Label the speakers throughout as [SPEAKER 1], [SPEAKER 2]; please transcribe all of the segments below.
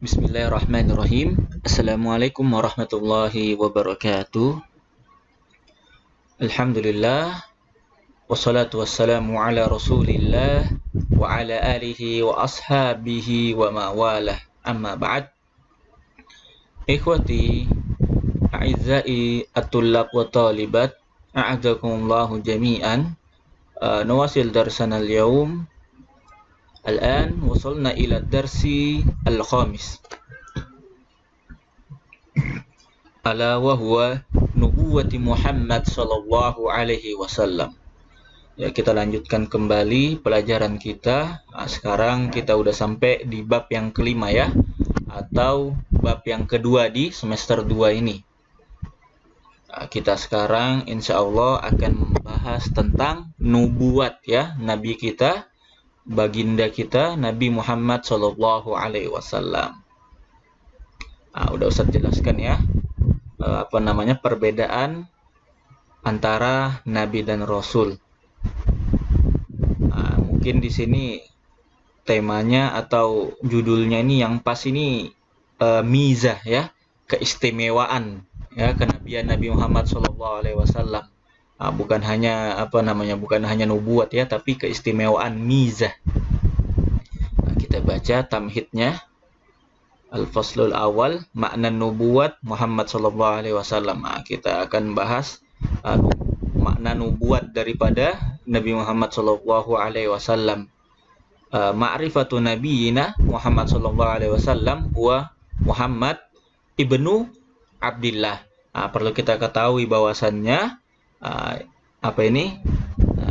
[SPEAKER 1] Bismillahirrahmanirrahim. Assalamualaikum warahmatullahi wabarakatuh. Alhamdulillah. Wassalatu wassalamu ala rasulillah wa ala alihi wa ashabihi wa mawalah. Amma ba'd. Ikhwati, a'izzai at-tullab wa talibat, a'adakumullahu jami'an. Nawasil darsana al-yawm. الآن وصلنا إلى الدرس الخامس ألا وهو نبوة محمد صلى الله عليه وسلم. Ya, kita lanjutkan kembali pelajaran kita. Sekarang kita udah sampai di bab yang kelima ya, atau bab yang kedua di semester 2 ini. Kita sekarang insya Allah akan membahas tentang nubuat ya, Nabi kita, baginda kita Nabi Muhammad Shallallahu Alaihi Wasallam. Udah Ustaz jelaskan ya, perbedaan antara Nabi dan Rasul. Mungkin di sini temanya atau judulnya ini yang pas ini mizah ya, keistimewaan ya kenabian Nabi Muhammad Shallallahu Alaihi Wasallam. Bukan hanya bukan hanya nubuat ya, tapi keistimewaan mizah. Kita baca tamhidnya. Al-faslul awal, makna nubuat Muhammad sallallahu alaihi wasallam. Kita akan bahas makna nubuat daripada Nabi Muhammad sallallahu alaihi wasallam. Ma'rifatu nabiyina Muhammad sallallahu alaihi wasallam huwa Muhammad ibnu Abdillah. Perlu kita ketahui bahwasannya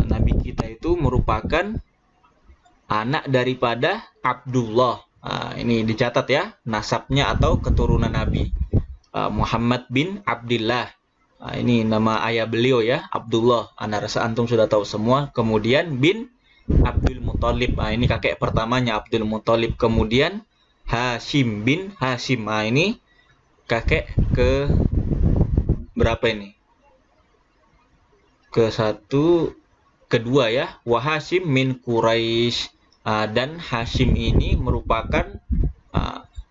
[SPEAKER 1] Nabi kita itu merupakan anak daripada Abdullah. Ini dicatat ya, nasabnya atau keturunan Nabi. Muhammad bin Abdillah. Ini nama ayah beliau ya, Abdullah. Ana rasa antum sudah tahu semua. Kemudian bin Abdul Muthalib. Ini kakek pertamanya Abdul Muthalib. Kemudian Hashim bin Hashim. Ini kakek ke berapa ini? Kedua ya, wa Hashim min Quraisy, dan Hashim ini merupakan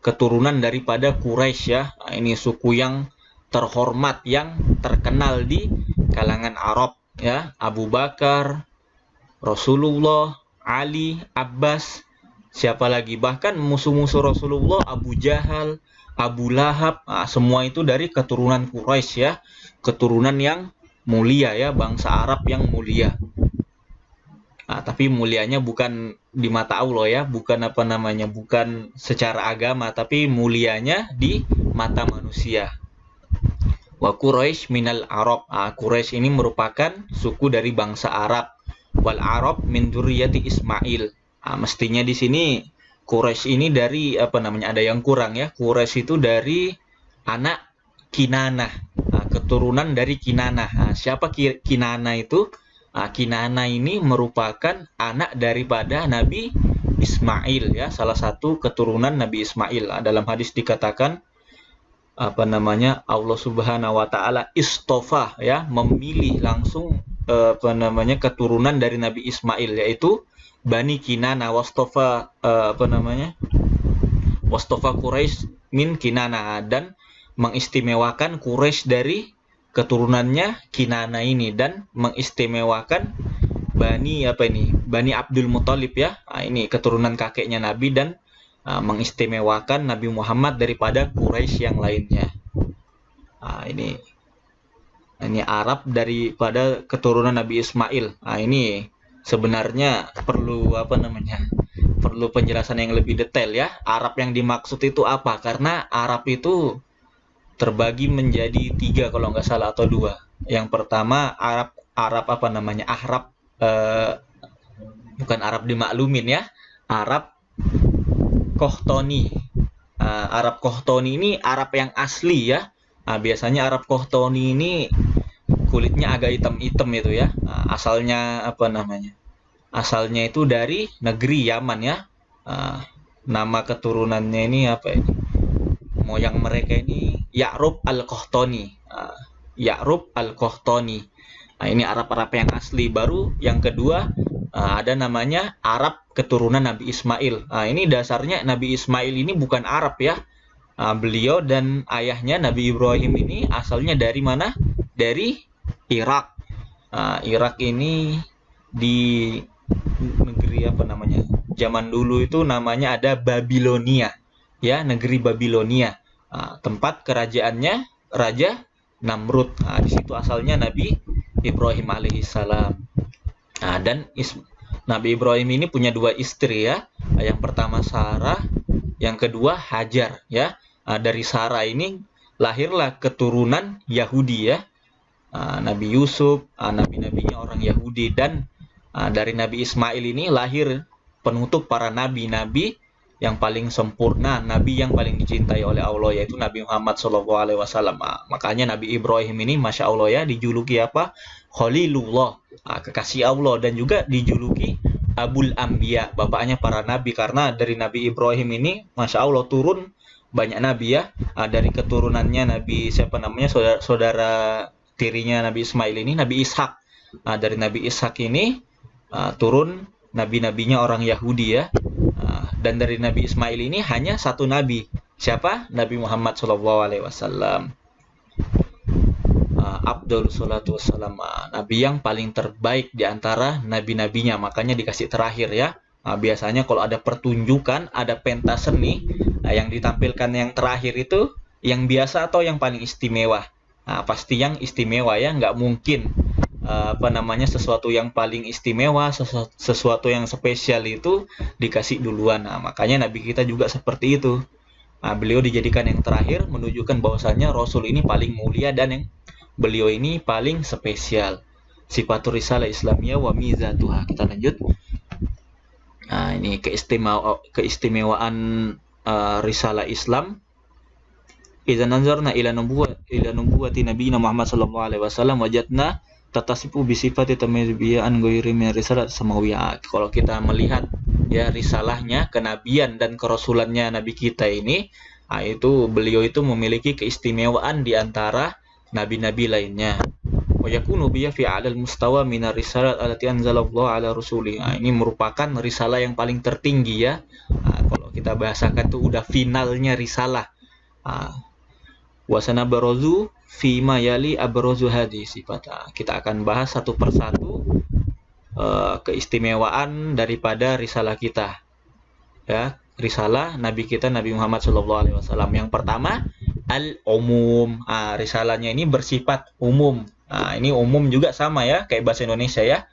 [SPEAKER 1] keturunan daripada Quraisy ya. Ini suku yang terhormat, yang terkenal di kalangan Arab ya. Abu Bakar, Rasulullah, Ali, Abbas, siapa lagi, bahkan musuh-musuh Rasulullah, Abu Jahal, Abu Lahab, semua itu dari keturunan Quraisy ya, keturunan yang mulia ya, bangsa Arab yang mulia. Tapi mulianya bukan di mata Allah ya, bukan bukan secara agama, tapi mulianya di mata manusia. Wa Quraisy minal Arab. Quraisy ini merupakan suku dari bangsa Arab. Wal Arab min dzurriyyati Ismail. Mestinya di sini Quraisy ini dari ada yang kurang ya. Quraisy itu dari anak Kinanah, keturunan dari Kinanah. Siapa Kinanah itu? Kinanah ini merupakan anak daripada Nabi Ismail ya, salah satu keturunan Nabi Ismail. Dalam hadis dikatakan Allah Subhanahu wa taala istofa ya, memilih langsung keturunan dari Nabi Ismail, yaitu Bani Kinanah. Wastofa Wastofa Quraisy min Kinanah, dan mengistimewakan Quraisy dari keturunannya Kinana ini, dan mengistimewakan Bani Abdul Muthalib ya. Ini keturunan kakeknya Nabi, dan mengistimewakan Nabi Muhammad daripada Quraisy yang lainnya. Ini Arab daripada keturunan Nabi Ismail. Ini sebenarnya perlu perlu penjelasan yang lebih detail ya. Arab yang dimaksud itu apa? Karena Arab itu terbagi menjadi 3 kalau nggak salah, atau 2. Yang pertama Arab bukan Arab dimaklumin ya, Arab Qohtoni. Arab Qohtoni ini Arab yang asli ya. Biasanya Arab Qohtoni ini kulitnya agak hitam-hitam itu ya. Asalnya asalnya itu dari negeri Yaman ya. Nama keturunannya ini moyang mereka ini Ya'rub al-Qahtani. Ya'rub al-Qahtani. Ini Arab-Arab yang asli. Baru yang kedua ada namanya Arab keturunan Nabi Ismail. Ini dasarnya Nabi Ismail ini bukan Arab ya. Beliau dan ayahnya Nabi Ibrahim ini asalnya dari mana? Dari Irak. Irak ini di negeri apa namanya? Zaman dulu itu namanya ada Babilonia. Ya, negeri Babilonia. Tempat kerajaannya Raja Namrud. Di situ asalnya Nabi Ibrahim alaihissalam. Dan Nabi Ibrahim ini punya 2 istri ya. Yang pertama Sarah, yang kedua Hajar ya. Dari Sarah ini lahirlah keturunan Yahudi ya. Nabi Yusuf, nabi-nabinya orang Yahudi, dan dari Nabi Ismail ini lahir penutup para nabi-nabi yang paling sempurna, nabi yang paling dicintai oleh Allah, yaitu Nabi Muhammad SAW. Makanya Nabi Ibrahim ini Masya Allah ya, dijuluki apa? Khalilullah, kekasih Allah, dan juga dijuluki Abul Anbiya, bapaknya para nabi, karena dari Nabi Ibrahim ini Masya Allah turun banyak nabi ya. Dari keturunannya Nabi siapa namanya, saudara tirinya Nabi Ismail ini Nabi Ishak. Dari Nabi Ishak ini turun nabi-nabinya orang Yahudi ya. Dan dari Nabi Ismail ini hanya satu nabi. Siapa? Nabi Muhammad SAW. Abdul salatu wassalam, nabi yang paling terbaik di antara nabi-nabinya, makanya dikasih terakhir ya. Biasanya kalau ada pertunjukan, ada pentas seni, yang ditampilkan yang terakhir itu yang biasa atau yang paling istimewa. Pasti yang istimewa ya, nggak mungkin sesuatu yang paling istimewa, sesuatu yang spesial itu dikasih duluan. Makanya Nabi kita juga seperti itu. Beliau dijadikan yang terakhir, menunjukkan bahwasannya Rasul ini paling mulia dan yang beliau ini paling spesial. Sifatur risalah Islamiyah wa mizatuha. Kita lanjut. Ini keistimewaan risalah Islam. Idza nazarna ila nubuwati nabiyina Muhammad sallallahu alaihi wasallam wajadna tatasifu bi sifati tamyiz an ghairi min risalat samawiyah. Kalau kita melihat ya risalahnya, kenabian dan kerasulannya nabi kita ini, itu beliau itu memiliki keistimewaan di antara nabi-nabi lainnya. Wa yakunu biya fi 'alal mustawa min risalat allati anzalallahu ala rasulih. Ini merupakan risalah yang paling tertinggi ya. Kalau kita bahasakan tuh udah finalnya risalah. Wasana barozu fima yali abrozu hadis sifat. Kita akan bahas satu persatu keistimewaan daripada risalah kita ya, risalah nabi kita Nabi Muhammad SAW. Yang pertama al-umum. Risalahnya ini bersifat umum. Ini umum juga sama ya kayak bahasa Indonesia ya.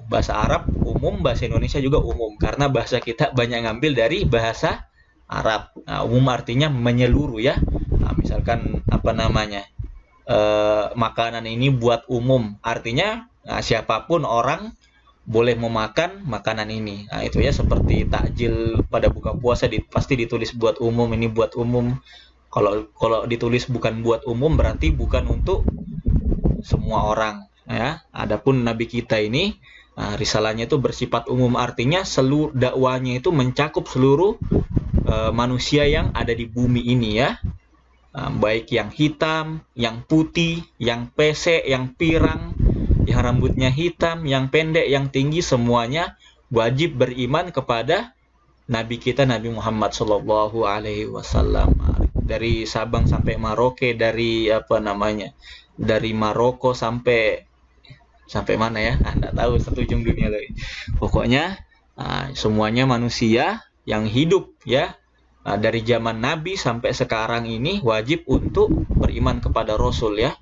[SPEAKER 1] Bahasa Arab umum, bahasa Indonesia juga umum, karena bahasa kita banyak ngambil dari bahasa Arab. Umum artinya menyeluruh ya. Misalkan makanan ini buat umum, artinya siapapun orang boleh memakan makanan ini. Itu ya, seperti takjil pada buka puasa pasti ditulis buat umum, ini buat umum. Kalau ditulis bukan buat umum berarti bukan untuk semua orang ya. Adapun nabi kita ini risalahnya itu bersifat umum, artinya seluruh dakwanya itu mencakup seluruh manusia yang ada di bumi ini ya. Baik yang hitam, yang putih, yang pesek, yang pirang, yang rambutnya hitam, yang pendek, yang tinggi, semuanya wajib beriman kepada nabi kita Nabi Muhammad Shallallahu Alaihi Wasallam. Dari Sabang sampai Merauke, dari dari Maroko sampai mana ya? Anda tahu, satu ujung dunia lagi. Pokoknya semuanya manusia yang hidup ya. Dari zaman Nabi sampai sekarang ini wajib untuk beriman kepada Rasul ya.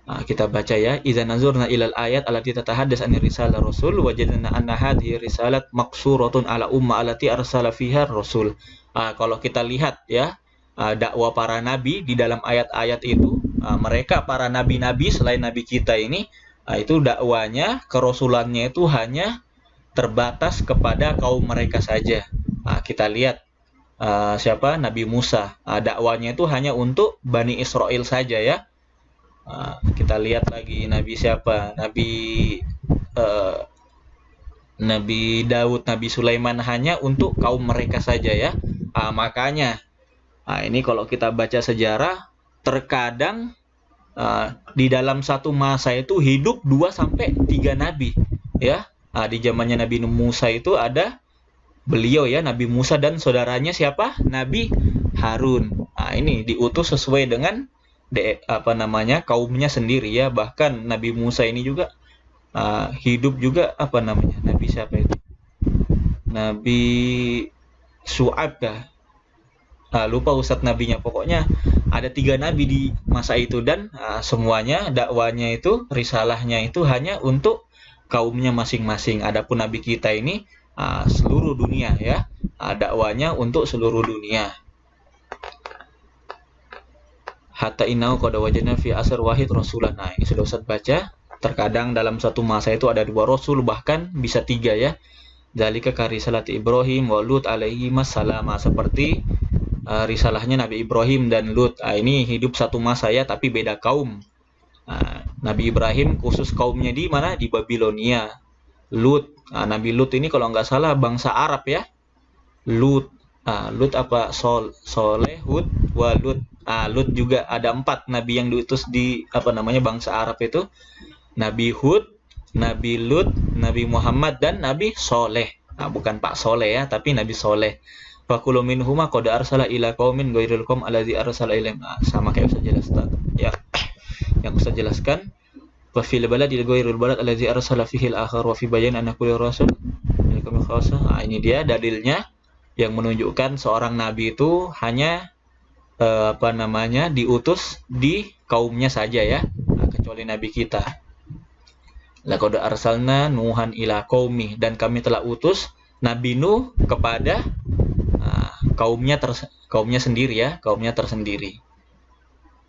[SPEAKER 1] Kita baca ya. Idza nazurna ilal ayat allati tatahaddas an risalah Rasul wajadna anna hadhihi risalat maqsuratun ala umma allati arsala fiha Rasul. Kalau kita lihat ya, dakwah para nabi di dalam ayat-ayat itu, mereka para nabi-nabi selain nabi kita ini, itu dakwanya, kerasulannya itu hanya terbatas kepada kaum mereka saja. Kita lihat siapa? Nabi Musa. Dakwanya itu hanya untuk Bani Israel saja ya. Kita lihat lagi Nabi siapa? Nabi Daud, Nabi Sulaiman, hanya untuk kaum mereka saja ya. Makanya ini kalau kita baca sejarah, terkadang di dalam satu masa itu hidup 2 sampai 3 nabi ya. Di zamannya Nabi Musa itu ada beliau ya, Nabi Musa dan saudaranya siapa? Nabi Harun. Ini diutus sesuai dengan kaumnya sendiri ya. Bahkan Nabi Musa ini juga hidup juga Nabi siapa itu? Nabi Su'aib kah? Lupa Ustadz nabinya. Pokoknya ada 3 nabi di masa itu dan semuanya dakwanya itu, risalahnya itu hanya untuk kaumnya masing-masing. Adapun nabi kita ini seluruh dunia ya, dakwanya untuk seluruh dunia. Hatta innahu qad wajadna fi asr wahid rasulan. Ini sudah Ustaz baca. Terkadang dalam satu masa itu ada 2 rasul, bahkan bisa 3 ya. Dzalika karisalat Ibrahim wa Lut alaihi wassalam, seperti risalahnya Nabi Ibrahim dan Lut. Ini hidup satu masa ya, tapi beda kaum. Nabi Ibrahim khusus kaumnya di mana? Di Babilonia. Lut, Nabi Lut ini kalau nggak salah bangsa Arab ya. Lut, Lut apa? Soleh, Hud, wa Lut. Lut juga ada 4 nabi yang diutus di bangsa Arab itu. Nabi Hud, Nabi Lut, Nabi Muhammad dan Nabi Soleh. Bukan Pak Soleh ya, tapi Nabi Soleh. Fakulu minhuma qad arsala ila qaumin ghairil qaum allazi arsala ilaihim. Sama kayak Ustaz jelaskan. Ya. Yang Ustaz jelaskan, wa fil baladi ghairil balad allazi arsala fihi al-akhar wa fi bayan anna kullu rasul ilakum khassa. Ini dia dalilnya yang menunjukkan seorang nabi itu hanya diutus di kaumnya saja ya, kecuali nabi kita. Laqad arsalna nuhan ila qaumi, dan kami telah utus Nabi Nuh kepada kaumnya sendiri ya, kaumnya tersendiri.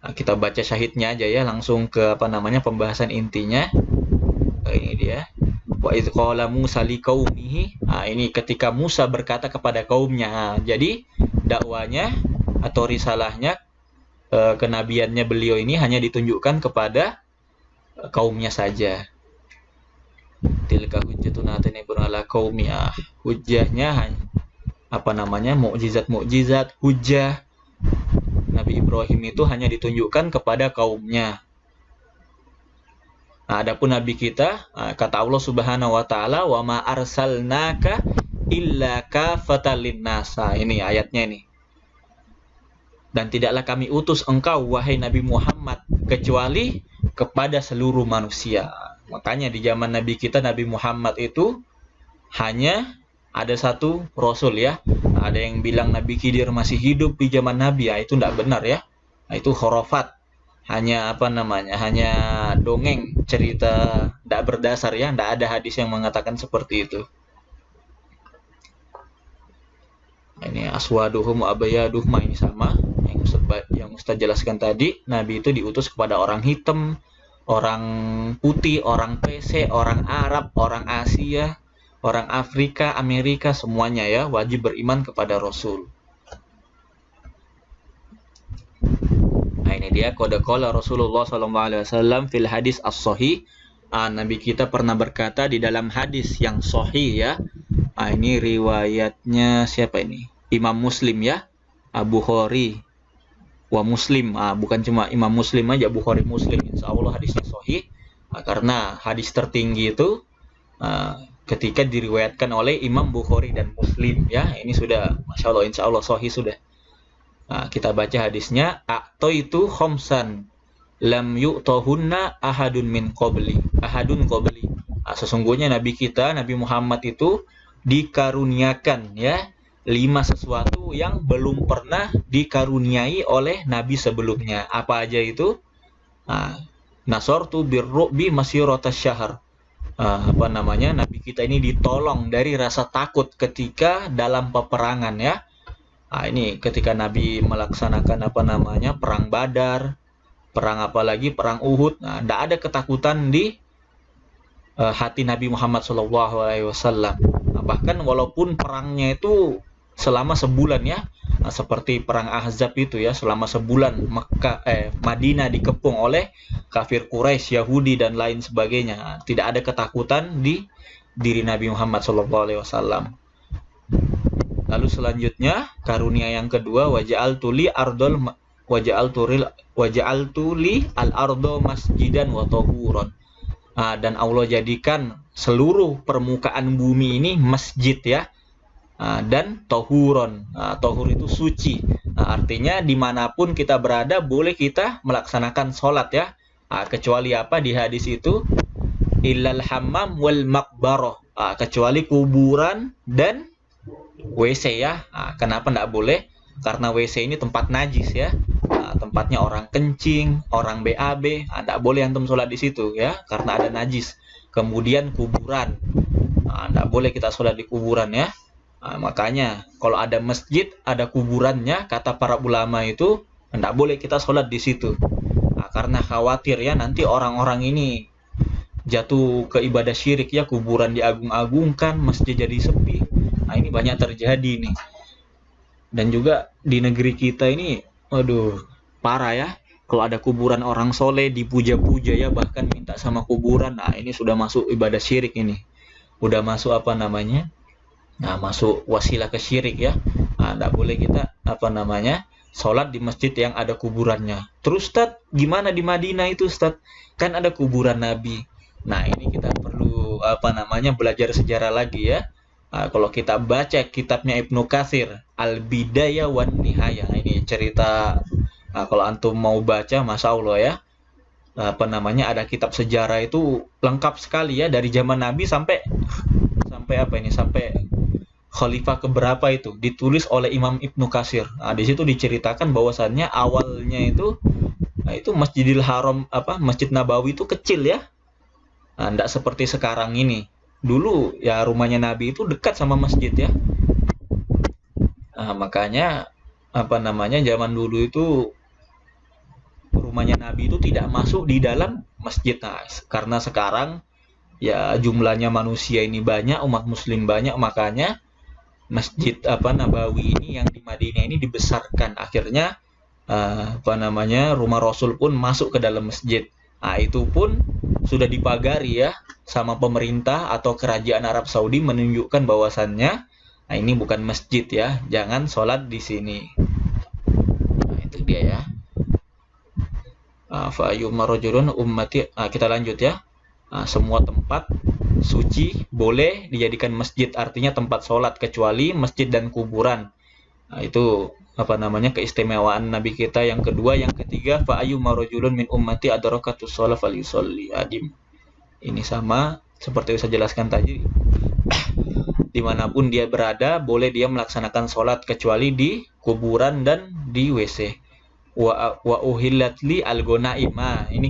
[SPEAKER 1] Kita baca syahidnya aja ya, langsung ke pembahasan intinya. Ini dia. Wa idz qala Musa liqaumihi. Ini ketika Musa berkata kepada kaumnya. Jadi dakwanya atau risalahnya, kenabiannya beliau ini hanya ditunjukkan kepada kaumnya saja. Tilka hujjatuna atanibun ala qaumi. Hujjahnya mukjizat hujjah Nabi Ibrahim itu hanya ditunjukkan kepada kaumnya. Adapun nabi kita, kata Allah Subhanahu wa taala, wa ma arsalnaka illa kafatan linnas. Ini ayatnya ini. Dan tidaklah kami utus engkau wahai Nabi Muhammad kecuali kepada seluruh manusia. Makanya di zaman nabi kita Nabi Muhammad itu hanya ada 1 rasul ya. Ada yang bilang Nabi Khidir masih hidup di zaman Nabi, itu tidak benar ya. Itu khurafat. Hanya hanya dongeng, cerita tidak berdasar ya. Tidak ada hadis yang mengatakan seperti itu. Ini aswaduhum abayaduhum, ini sama yang Ustaz jelaskan tadi. Nabi itu diutus kepada orang hitam, orang putih, orang Pesek, orang Arab, orang Asia, orang Afrika, Amerika, semuanya ya wajib beriman kepada Rasul. Ini dia qad qala Rasulullah SAW fil hadis as-sahih. Nabi kita pernah berkata di dalam hadis yang sahih ya. Ini riwayatnya siapa ini? Imam Muslim ya. Bukhari wa Muslim. Bukan cuma Imam Muslim aja, Bukhari Muslim. Insyaallah hadisnya sahih. Karena hadis tertinggi itu ketika diriwayatkan oleh Imam Bukhari dan Muslim ya. Ini sudah Masya Allah, insya Allah sahih sudah. Kita baca hadisnya. A'taitu khomsan lam yu'tahunna ahadun qabli. Sesungguhnya Nabi kita, Nabi Muhammad itu dikaruniakan ya 5 sesuatu yang belum pernah dikaruniai oleh Nabi sebelumnya. Apa aja itu? Nasortu birru'bi masiratas syahr. Nabi kita ini ditolong dari rasa takut ketika dalam peperangan ya. Ini ketika Nabi melaksanakan perang Badar, perang perang Uhud. Tidak ada ketakutan di hati Nabi Muhammad SAW. Bahkan walaupun perangnya itu selama sebulan ya, seperti perang Ahzab itu ya, selama sebulan Madinah dikepung oleh kafir Quraisy, Yahudi dan lain sebagainya. Tidak ada ketakutan di diri Nabi Muhammad SAW. Lalu selanjutnya karunia yang kedua, waja'altu li al-ardo masjidan wa tahuran. Dan Allah jadikan seluruh permukaan bumi ini masjid ya. Dan tohuron, tohur itu suci. Artinya dimanapun kita berada boleh kita melaksanakan sholat ya. Kecuali apa di hadis itu? Illal hammam wal maqbarah. Kecuali kuburan dan WC ya. Kenapa tidak boleh? Karena WC ini tempat najis ya. Tempatnya orang kencing, orang BAB, tidak boleh antum sholat di situ ya, karena ada najis. Kemudian kuburan, tidak boleh kita sholat di kuburan ya. Makanya kalau ada masjid, ada kuburannya, kata para ulama itu tidak boleh kita sholat di situ. Karena khawatir ya nanti orang-orang ini jatuh ke ibadah syirik ya, kuburan diagung-agungkan, masjid jadi sepi. Ini banyak terjadi nih. Dan juga di negeri kita ini, aduh, parah ya. Kalau ada kuburan orang soleh dipuja-puja ya, bahkan minta sama kuburan. Ini sudah masuk ibadah syirik ini. Udah masuk apa namanya? Masuk wasilah ke syirik ya. Tidak boleh kita sholat di masjid yang ada kuburannya. Terus Ustaz, gimana di Madinah itu Ustaz? Kan ada kuburan Nabi. Ini kita perlu belajar sejarah lagi ya. Kalau kita baca kitabnya Ibnu Katsir, Al-Bidayah wan Nihayah, ini cerita. Kalau antum mau baca, masya Allah ya. Ada kitab sejarah itu lengkap sekali ya, dari zaman Nabi sampai khalifah keberapa itu, ditulis oleh Imam Ibnu Katsir. Di situ diceritakan bahwasannya awalnya itu Masjidil Haram Masjid Nabawi itu kecil ya. Tidak seperti sekarang ini. Dulu ya rumahnya Nabi itu dekat sama masjid ya. Makanya zaman dulu itu rumahnya Nabi itu tidak masuk di dalam masjid. Karena sekarang ya jumlahnya manusia ini banyak, umat muslim banyak, makanya Masjid Nabawi ini yang di Madinah ini dibesarkan. Akhirnya rumah Rasul pun masuk ke dalam masjid. Itu pun sudah dipagari ya sama pemerintah atau kerajaan Arab Saudi, menunjukkan bahwasannya ini bukan masjid ya, jangan sholat di sini. Itu dia ya. Fa ayyuma rajulun ummati. Kita lanjut ya. Semua tempat suci boleh dijadikan masjid, artinya tempat sholat, kecuali masjid dan kuburan. Itu keistimewaan Nabi kita yang kedua. Yang ketiga, fa ayyuma rajulun min ummati adrakatus shalah falyusalli adim. Ini sama seperti yang saya jelaskan tadi. Dimanapun dia berada boleh dia melaksanakan sholat, kecuali di kuburan dan di WC. Wa uhillat li al-ghanaim. Ini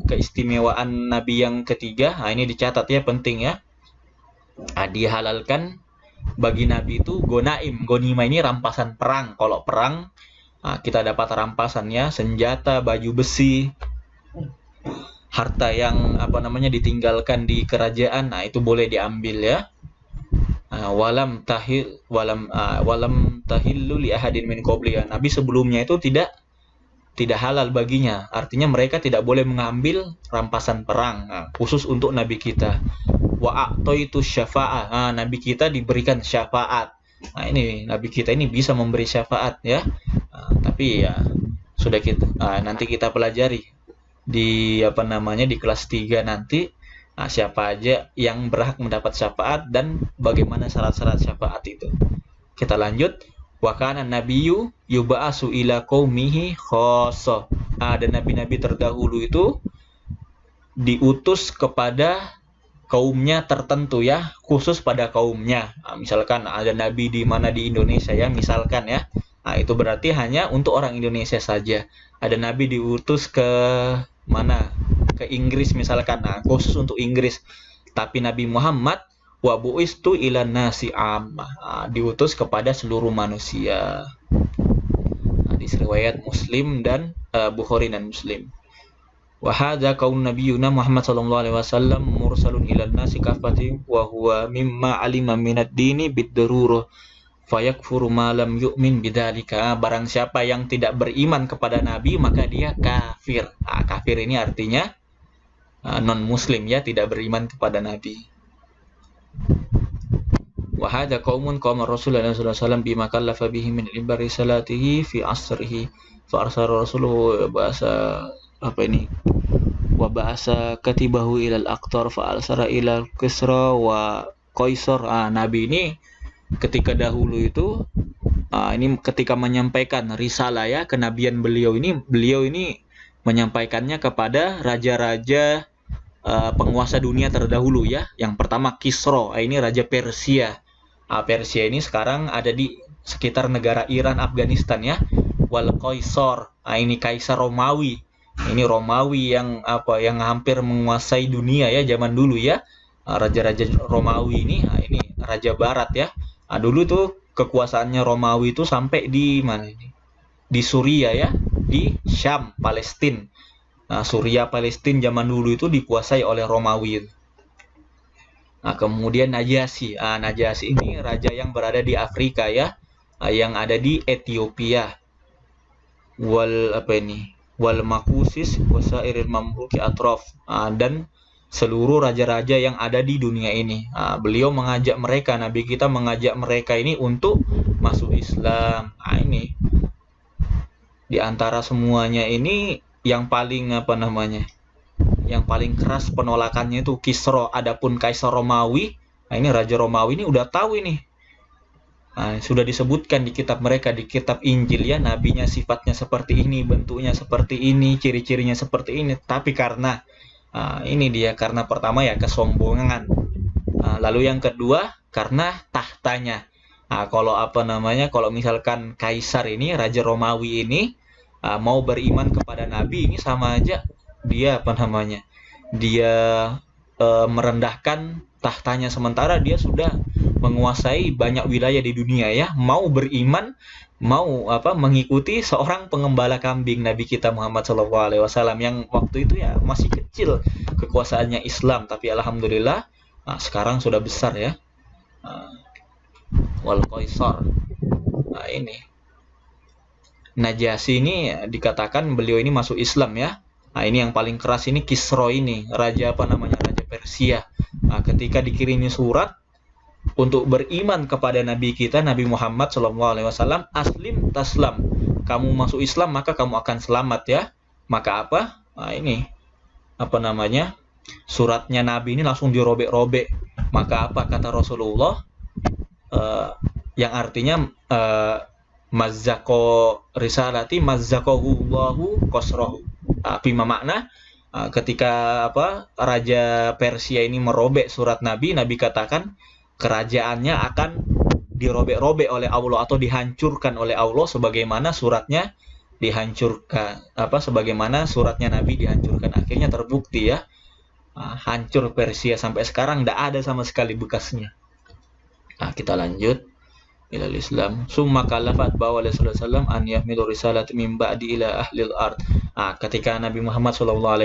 [SPEAKER 1] keistimewaan Nabi yang ketiga. Ini dicatat ya, penting ya. Dihalalkan bagi Nabi itu ghanaim. Ghanimah ini rampasan perang. Kalau perang kita dapat rampasannya, senjata, baju besi, harta yang ditinggalkan di kerajaan. Itu boleh diambil ya. Walam tahillu li ahadin min qabli. Nabi sebelumnya itu tidak halal baginya. Artinya mereka tidak boleh mengambil rampasan perang. Khusus untuk Nabi kita. Wa a'taitu syafa'ah. Nabi kita diberikan syafaat. Ini Nabi kita ini bisa memberi syafaat ya. Tapi ya sudah kita nanti kita pelajari di di kelas 3 nanti. Siapa aja yang berhak mendapat syafaat dan bagaimana syarat-syarat syafaat itu. Kita lanjut. Wa kana nabiyyu yub'atsu ila qaumihi khassa. Dan nabi-nabi terdahulu itu diutus kepada kaumnya tertentu ya, khusus pada kaumnya. Misalkan ada nabi di mana di Indonesia ya, misalkan ya. Itu berarti hanya untuk orang Indonesia saja. Ada nabi diutus ke mana? Ke Inggris misalkan, khusus untuk Inggris. Tapi Nabi Muhammad wa bu'istu ila nasi ammah, diutus kepada seluruh manusia. Hadis riwayat Muslim dan Bukhari dan Muslim. Wa hadza qaul nabiyuna Muhammad sallallahu alaihi wasallam mursalun ila nasi kafati wa huwa mimma alima minad dini bid-darurah fayakfuru ma lam yu'min bidzalika. Barang siapa yang tidak beriman kepada Nabi maka dia kafir. Kafir ini artinya non muslim ya, tidak beriman kepada Nabi. Wa hadza qaumun qauma Rasulullah sallallahu alaihi wasallam bima kallafa bihi min ibari salatihi fi asrihi fa arsala rasuluhu. Bahasa wa ba'asa katibahu ilal aqtar fa alsara ilal kisra wa qaisar. Nabi ini ketika dahulu itu ini ketika menyampaikan risalah ya, kenabian beliau ini menyampaikannya kepada raja-raja penguasa dunia terdahulu ya. Yang pertama Kisra, ini raja Persia. Persia ini sekarang ada di sekitar negara Iran, Afghanistan ya. Wal Qaisar, ini kaisar Romawi. Ini Romawi yang hampir menguasai dunia ya zaman dulu ya. Raja-raja Romawi ini raja barat ya. Dulu tuh kekuasaannya Romawi itu sampai di mana ini? Di Suria ya, di Syam, Palestina. Suria, Palestina zaman dulu itu dikuasai oleh Romawi. Kemudian Najasyi. Najasyi ini raja yang berada di Afrika ya, yang ada di Ethiopia. Wal Makusis wasairil mamluki atraf, dan seluruh raja-raja yang ada di dunia ini. Beliau mengajak mereka, Nabi kita mengajak mereka ini untuk masuk Islam. Ini di antara semuanya ini yang paling yang paling keras penolakannya itu Kisra. Adapun Kaisar Romawi, ini Raja Romawi ini udah tahu ini. Sudah disebutkan di kitab mereka, di kitab Injil ya, nabinya sifatnya seperti ini, bentuknya seperti ini, ciri-cirinya seperti ini. Tapi karena karena pertama ya kesombongan. Lalu yang kedua karena tahtanya. Kalau misalkan kaisar ini, Raja Romawi ini mau beriman kepada Nabi, ini sama aja dia dia merendahkan tahtanya, sementara dia sudah menguasai banyak wilayah di dunia ya. Mau beriman, mau mengikuti seorang pengembala kambing, Nabi kita Muhammad SAW yang waktu itu ya masih kecil kekuasaannya Islam, tapi alhamdulillah sekarang sudah besar ya. Wal Qaisar. Ini Najasyi ini dikatakan beliau ini masuk Islam ya. Ini yang paling keras ini Kisra ini, raja Raja Persia. Ketika dikirimi surat untuk beriman kepada Nabi kita Nabi Muhammad SAW, aslim taslam, kamu masuk Islam maka kamu akan selamat ya. Maka suratnya Nabi ini langsung dirobek-robek. Maka kata Rasulullah, yang artinya mazzaqo risalati mazzaqahullahu qasrahu. Bima makna ketika Raja Persia ini merobek surat Nabi katakan kerajaannya akan dirobek-robek oleh Allah atau dihancurkan oleh Allah sebagaimana suratnya dihancurkan, sebagaimana suratnya Nabi dihancurkan. Akhirnya terbukti ya, hancur Persia, sampai sekarang tidak ada sama sekali bekasnya. Kita lanjut ilal Islam. Summa kalafat bawa Rasulullah an yahmilu risalat min ba'di ila ahlil ard. Ketika Nabi Muhammad SAW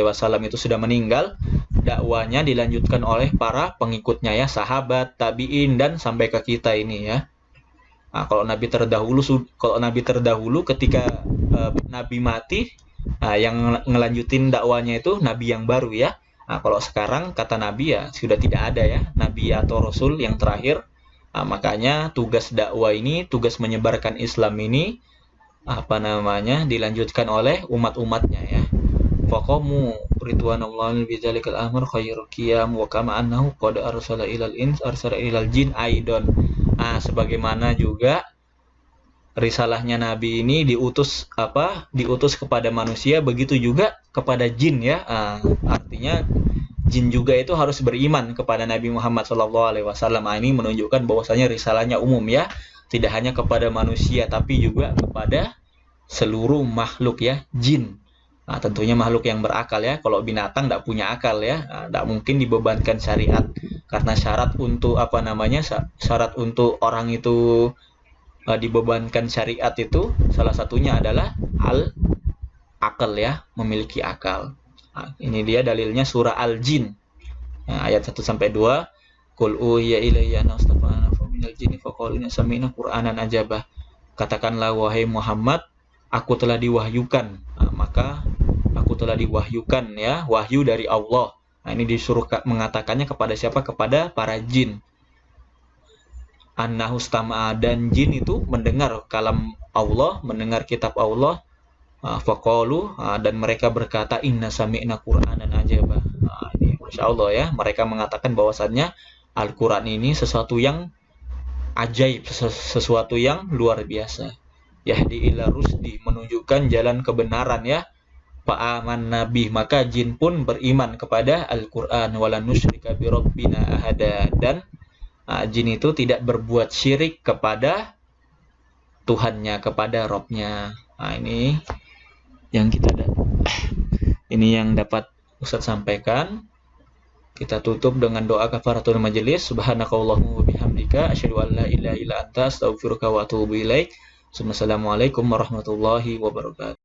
[SPEAKER 1] itu sudah meninggal, dakwanya dilanjutkan oleh para pengikutnya ya, sahabat, tabi'in, dan sampai ke kita ini ya. Kalau Nabi terdahulu ketika Nabi mati, yang ngelanjutin dakwanya itu Nabi yang baru ya. Kalau sekarang kata Nabi ya sudah tidak ada ya Nabi atau Rasul yang terakhir. Makanya tugas dakwah ini, tugas menyebarkan Islam ini dilanjutkan oleh umat-umatnya ya. Faqamu ridwanallahi bizalikal amr khairul qiyam wa kama annahu qad arsala ilal ins arsala ilal jin aidon. Sebagaimana juga risalahnya Nabi ini diutus kepada manusia, begitu juga kepada jin ya. Artinya jin juga itu harus beriman kepada Nabi Muhammad SAW. Ini menunjukkan bahwasanya risalahnya umum ya, tidak hanya kepada manusia tapi juga kepada seluruh makhluk ya, jin. Tentunya makhluk yang berakal ya. Kalau binatang tidak punya akal ya, tidak mungkin dibebankan syariat, karena syarat untuk syarat untuk orang itu dibebankan syariat itu salah satunya adalah akal ya, memiliki akal. Ini dia dalilnya surah Al-Jin ayat 1-2. Qul uhiya ilayya anastafa'ana minal jinni faqalu inna sami'na qur'anan ajaba. Katakanlah wahai Muhammad, aku telah diwahyukan, maka aku telah diwahyukan ya, wahyu dari Allah. Ini disuruh mengatakannya kepada siapa? Kepada para jin. Annahustama'a, dan jin itu mendengar kalam Allah, mendengar kitab Allah, Faqalu, dan mereka berkata, inna sami'na Qur'anan ajaba. Ini Masya Allah ya, mereka mengatakan bahwasannya Al-Quran ini sesuatu yang ajaib, sesuatu yang luar biasa. Yahdi ila rusdi, menunjukkan jalan kebenaran ya. Fa'aman nabi, maka jin pun beriman kepada Al-Quran. Wala nusyrika bi rabbina ahada, dan jin itu tidak berbuat syirik kepada Tuhannya, kepada Robnya. Ini yang ini yang dapat Ustaz sampaikan. Kita tutup dengan doa kafaratul majelis. Subhanakallahumma wa bihamdika asyhadu an la ilaha illa anta astaghfiruka wa atubu ilaik. Assalamualaikum warahmatullahi wabarakatuh.